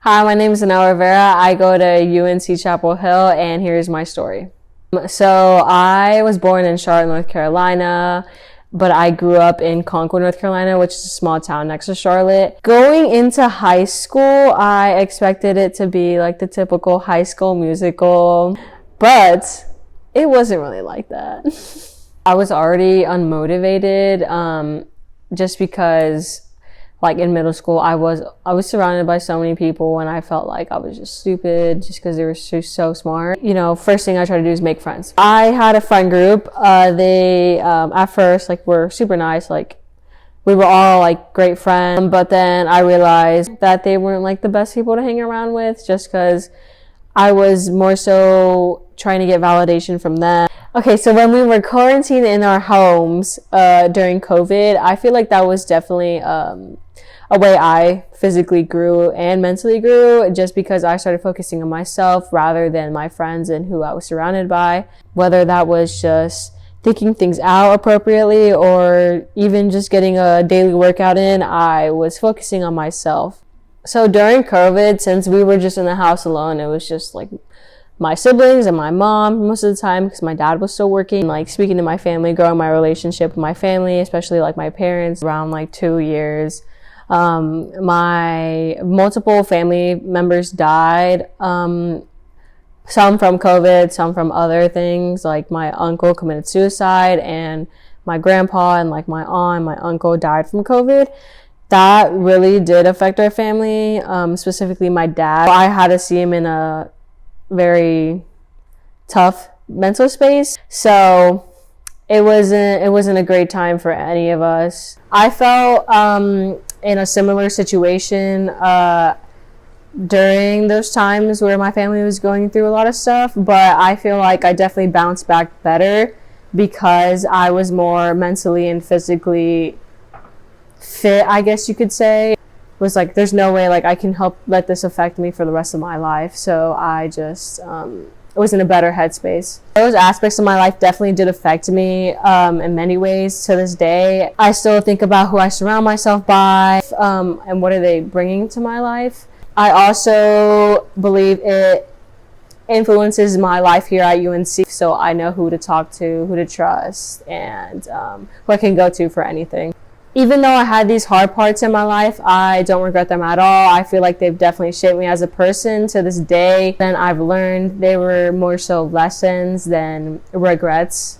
Hi, my name is Anel Rivera. I go to UNC Chapel Hill, and here's my story. So I was born in Charlotte, North Carolina, but I grew up in Concord, North Carolina, which is a small town next to Charlotte. Going into high school, I expected it to be like the typical High School Musical, but it wasn't really like that. I was already unmotivated, just because like in middle school, I was surrounded by so many people and I felt like I was just stupid just because they were so smart. You know, first thing I try to do is make friends. I had a friend group. They at first like were super nice, like we were all like great friends, but then I realized that they weren't like the best people to hang around with just because I was more so trying to get validation from them. Okay, so when we were quarantined in our homes during COVID, I feel like that was definitely a way I physically grew and mentally grew, just because I started focusing on myself rather than my friends and who I was surrounded by. Whether that was just thinking things out appropriately or even just getting a daily workout in, I was focusing on myself. So during COVID, since we were just in the house alone, it was just like my siblings and my mom most of the time because my dad was still working. Like speaking to my family, growing my relationship with my family, especially like my parents, around like 2 years. My multiple family members died, some from COVID, some from other things. Like my uncle committed suicide, and my grandpa and like my aunt and my uncle died from COVID. That really did affect our family, specifically my dad. I had to see him in a very tough mental space, so it wasn't a great time for any of us. I felt in a similar situation during those times where my family was going through a lot of stuff, but I feel like I definitely bounced back better because I was more mentally and physically fit, I guess you could say. It was like there's no way like I can let this affect me for the rest of my life, so I just was in a better headspace. Those aspects of my life definitely did affect me in many ways. To this day, I still think about who I surround myself by and what are they bringing to my life. I also believe it influences my life here at UNC, so I know who to talk to, who to trust, and who I can go to for anything. Even though I had these hard parts in my life, I don't regret them at all. I feel like they've definitely shaped me as a person to this day. Then I've learned they were more so lessons than regrets.